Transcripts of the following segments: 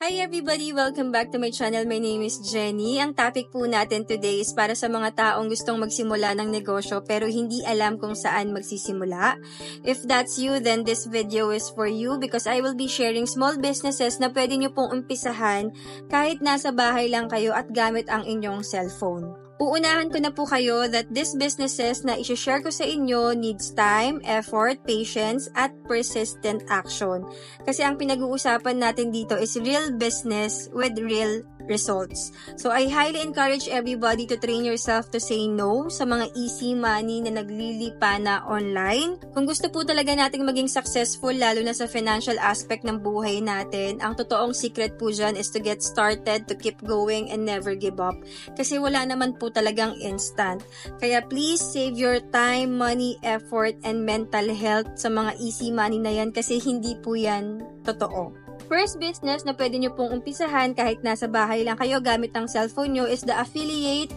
Hi everybody! Welcome back to my channel. My name is Jenny. Ang topic po natin today is para sa mga taong gustong magsimula ng negosyo pero hindi alam kung saan magsisimula. If that's you, then this video is for you because I will be sharing small businesses na pwede nyo pong umpisahan kahit nasa bahay lang kayo at gamit ang inyong cellphone. Uunahan ko na po kayo that these businesses na i-share ko sa inyo needs time, effort, patience, at persistent action. Kasi ang pinag-uusapan natin dito is real business with real results. So I highly encourage everybody to train yourself to say no sa mga easy money na naglilipa na online. Kung gusto po talaga nating maging successful lalo na sa financial aspect ng buhay natin, ang totoong secret po dyan is to get started, to keep going, and never give up. Kasi wala naman po talagang instant. Kaya please save your time, money, effort, and mental health sa mga easy money na yan kasi hindi po yan totoo. First business na pwede nyo pong umpisahan kahit nasa bahay lang kayo gamit ang cellphone nyo is the affiliate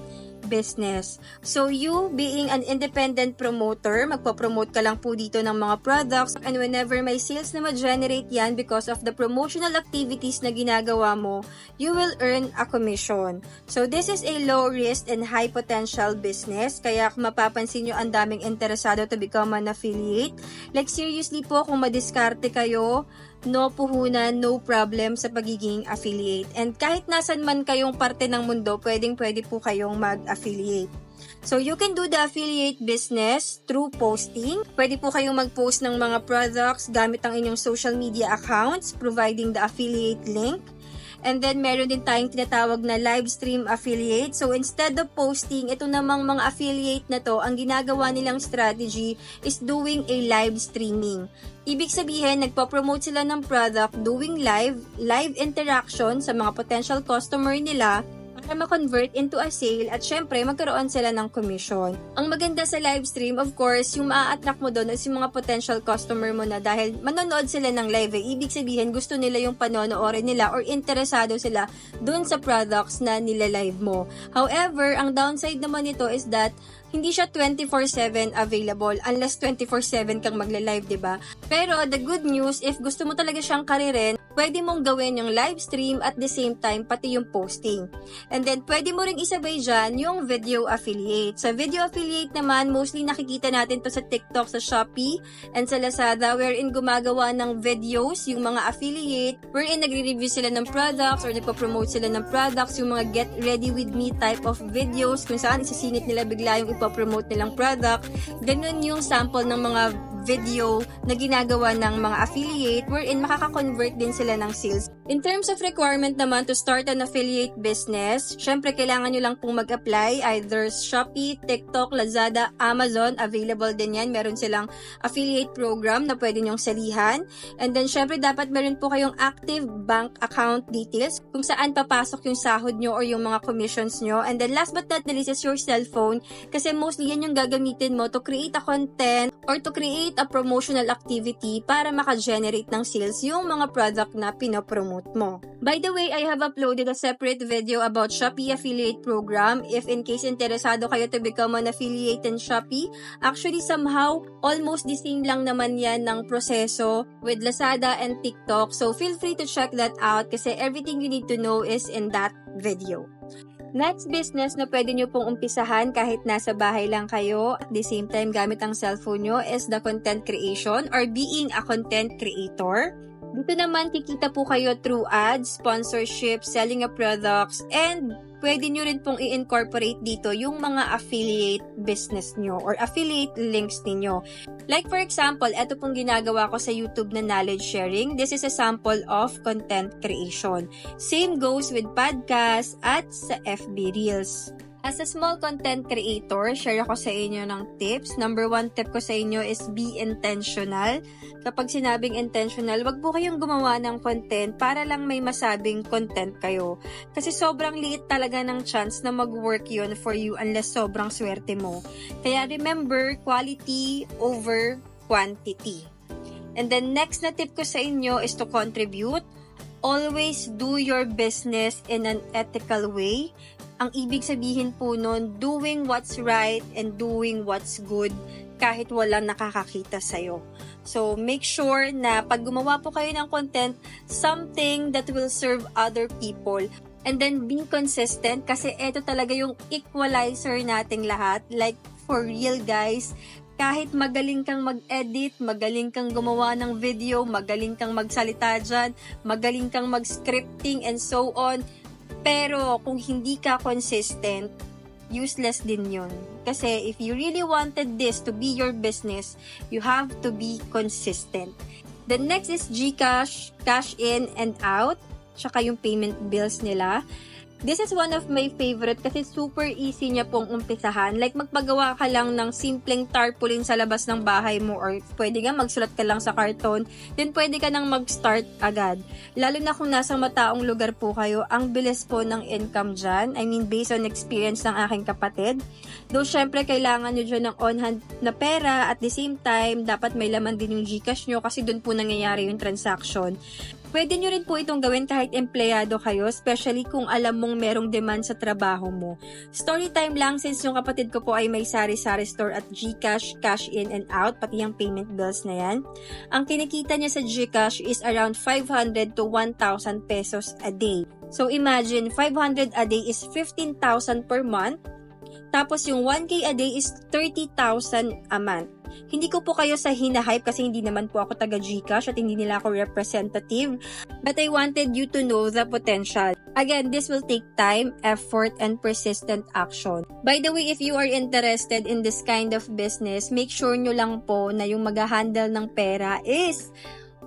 business. So you being an independent promoter, magpo-promote ka lang po dito ng mga products and whenever may sales na ma-generate yan because of the promotional activities na ginagawa mo, you will earn a commission. So this is a low risk and high potential business kaya kung mapapansin nyo ang daming interesado to become an affiliate. Like seriously po kung madiskarte kayo, no puhunan, no problem sa pagiging affiliate. And kahit nasan man kayong parte ng mundo, pwede po kayong mag-affiliate. So, you can do the affiliate business through posting. Pwede po kayong mag-post ng mga products gamit ang inyong social media accounts, providing the affiliate link. And then, meron din tayong tinatawag na live stream affiliate. So, instead of posting, ito namang mga affiliate na to, ang ginagawa nilang strategy is doing a live streaming. Ibig sabihin, nagpo-promote sila ng product, doing live interaction sa mga potential customer nila para ma-convert into a sale at syempre magkaroon sila ng commission. Ang maganda sa live stream, of course, yung maa-attract mo doon is yung mga potential customer mo na dahil manonood sila ng live Ibig sabihin, gusto nila yung panonoorin nila or interesado sila doon sa products na nila-live mo. However, ang downside naman nito is that hindi siya 24/7 available unless 24/7 kang magla-live, 'di ba? Pero the good news, if gusto mo talaga siyang karirin, pwede mong gawin yung live stream at the same time pati yung posting. And then pwede mo ring isabay diyan yung video affiliate. Sa video affiliate naman, mostly nakikita natin to sa TikTok, sa Shopee, and sa Lazada wherein gumagawa ng videos yung mga affiliate wherein nagre-review sila ng products or nagpo-promote sila ng products, yung mga get ready with me type of videos kung saan isasingit nila bigla yung ipopromote nilang product. Ganun yung sample ng mga video na ginagawa ng mga affiliate wherein makaka-convert din sila ng sales. In terms of requirement naman to start an affiliate business, syempre kailangan nyo lang pong mag-apply either Shopee, TikTok, Lazada, Amazon, available din yan. Meron silang affiliate program na pwede nyong salihan. And then syempre dapat meron po kayong active bank account details kung saan papasok yung sahod nyo or yung mga commissions nyo. And then last but not the least is your cellphone kasi mostly yan yung gagamitin mo to create a content or to create a promotional activity para maka-generate ng sales yung mga product na pinopromote mo. By the way, I have uploaded a separate video about Shopee affiliate program. If in case interesado kayo to become an affiliate in Shopee, actually somehow almost the same lang naman yan ng proseso with Lazada and TikTok. So feel free to check that out kasi everything you need to know is in that video. Next business na pwede nyo pong umpisahan kahit nasa bahay lang kayo at the same time gamit ang cellphone nyo is the content creation or being a content creator. Dito naman kikita po kayo through ads, sponsorship, selling of products, and pwede nyo rin pong i-incorporate dito yung mga affiliate business nyo or affiliate links ninyo. Like for example, ito pong ginagawa ko sa YouTube na knowledge sharing. This is a sample of content creation. Same goes with podcasts at sa FB Reels. As a small content creator, share ako sa inyo ng tips. Number 1 tip ko sa inyo is be intentional. Kapag sinabing intentional, wag po kayong gumawa ng content para lang may masabing content kayo. Kasi sobrang liit talaga ng chance na mag-work yun for you unless sobrang swerte mo. Kaya remember, quality over quantity. And then next na tip ko sa inyo is to contribute. Always do your business in an ethical way. Ang ibig sabihin po nun, doing what's right and doing what's good kahit walang nakakakita sa'yo. So, make sure na pag gumawa po kayo ng content, something that will serve other people. And then, be consistent kasi ito talaga yung equalizer nating lahat. Like, for real guys, kahit magaling kang mag-edit, magaling kang gumawa ng video, magaling kang magsalita dyan, magaling kang mag-scripting and so on, pero kung hindi ka consistent, useless din yun. Kasi if you really wanted this to be your business, you have to be consistent. The next is GCash, cash in and out, tsaka yung payment bills nila. This is one of my favorite kasi super easy niya pong umpisahan. Like magpagawa ka lang ng simpleng tarpaulin sa labas ng bahay mo or pwede nga magsulat ka lang sa karton, then pwede ka nang mag-start agad. Lalo na kung nasa mataong lugar po kayo, ang bilis po ng income dyan. I mean, based on experience ng aking kapatid. Though syempre kailangan nyo dyan ng on-hand na pera, at the same time, dapat may laman din yung GCash nyo kasi dun po nangyayari yung transaction. Pwede nyo rin po itong gawin kahit empleyado kayo, especially kung alam mong merong demand sa trabaho mo. Story time lang since yung kapatid ko po ay may sari-sari store at GCash, cash in and out, pati yung payment bills na yan. Ang kinikita niya sa GCash is around 500 to 1,000 pesos a day. So imagine, 500 a day is 15,000 per month. Tapos yung 1K a day is 30,000 a month. Hindi ko po kayo sa hinahype kasi hindi naman po ako taga GCash at hindi nila ako representative. But I wanted you to know the potential. Again, this will take time, effort, and persistent action. By the way, if you are interested in this kind of business, make sure nyo lang po na yung mag-handle ng pera is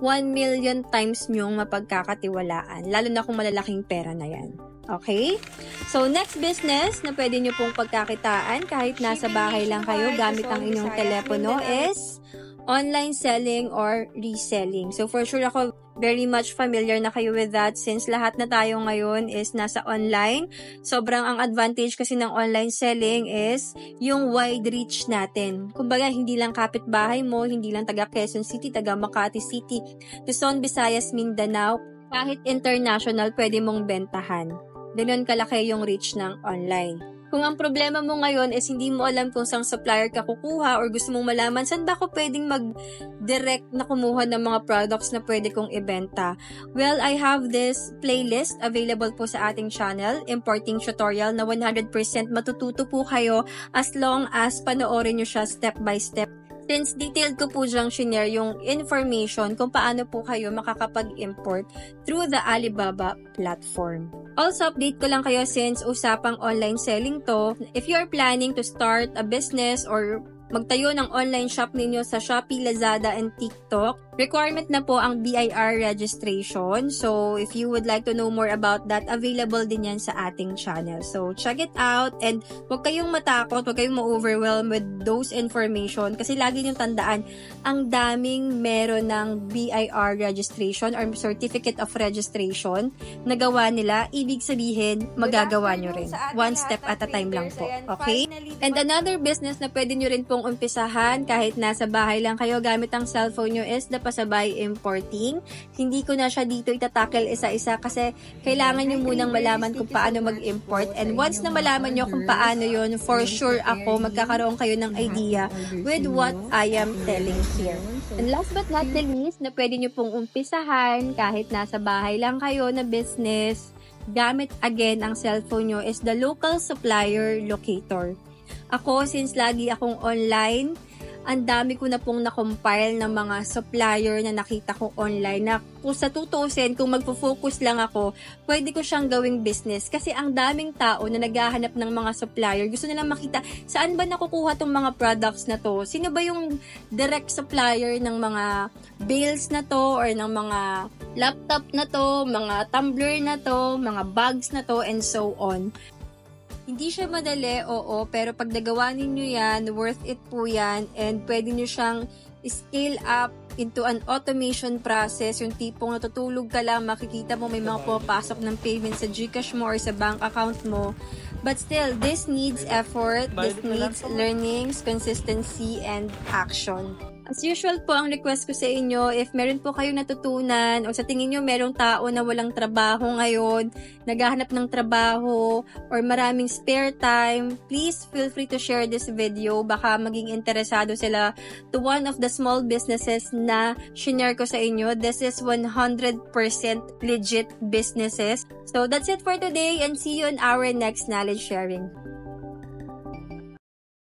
1 million times nyong mapagkakatiwalaan. Lalo na kung malalaking pera na yan. Okay? So, next business na pwede nyo pong pagkakitaan kahit nasa bahay lang kayo gamit ang inyong telepono is online selling or reselling. So, for sure ako very much familiar na kayo with that since lahat na tayo ngayon is nasa online. Sobrang ang advantage kasi ng online selling is yung wide reach natin. Kumbaga, hindi lang kapitbahay mo, hindi lang taga Quezon City, taga Makati City, Luzon, Visayas, Mindanao, kahit international pwede mong bentahan. Ganun kalaki yung reach ng online. Kung ang problema mo ngayon is hindi mo alam kung saan supplier ka kukuha or gusto mong malaman saan ba ako pwedeng mag-direct na kumuha ng mga products na pwede kong ibenta. Well, I have this playlist available po sa ating channel, Importing Tutorial, na 100% matututo po kayo as long as panoorin nyo siya step by step. Since detailed ko po diyang shinare yung information kung paano po kayo makakapag-import through the Alibaba platform. Also, update ko lang kayo since usapang online selling to. If you are planning to start a business or magtayo ng online shop ninyo sa Shopee, Lazada, and TikTok, requirement na po ang BIR registration. So, if you would like to know more about that, available din yan sa ating channel. So, check it out and huwag kayong matakot, huwag kayong ma-overwhelm with those information kasi lagi niyong tandaan, ang daming meron ng BIR registration or Certificate of Registration na gawa nila. Ibig sabihin, magagawa nyo rin. One step at a time lang po. Okay? And another business na pwede nyo rin pong umpisahan kahit nasa bahay lang kayo gamit ang cellphone nyo is the pasabay importing. Hindi ko na siya dito itatackle isa-isa kasi kailangan nyo munang malaman kung paano mag-import, and once na malaman nyo kung paano yun, for sure ako magkakaroon kayo ng idea with what I am telling here. And last but not the least, na pwede nyo pong umpisahan kahit nasa bahay lang kayo na business gamit again ang cellphone nyo is the local supplier locator. Ako, since lagi akong online, ang dami ko na pong na-compile ng mga supplier na nakita ko online na kung sa tutusin, kung magpo-focus lang ako, pwede ko siyang gawing business. Kasi ang daming tao na naghahanap ng mga supplier, gusto nilang makita saan ba nakukuha tong mga products na to? Sino ba yung direct supplier ng mga bales na to or ng mga laptop na to, mga tumbler na to, mga bags na to, and so on. Hindi siya madali, oo, pero pag nagawa ninyo yan, worth it po yan, and pwede nyo siyang scale up into an automation process, yung tipong natutulog ka lang, makikita mo may mga pumapasok ng payment sa GCash mo or sa bank account mo. But still, this needs effort, this needs learnings, consistency, and action. As usual po, ang request ko sa inyo, if meron po kayong natutunan o sa tingin nyo merong tao na walang trabaho ngayon, naghahanap ng trabaho, or maraming spare time, please feel free to share this video. Baka maging interesado sila to one of the small businesses na shinare ko sa inyo. This is 100% legit businesses. So that's it for today and see you in our next knowledge sharing.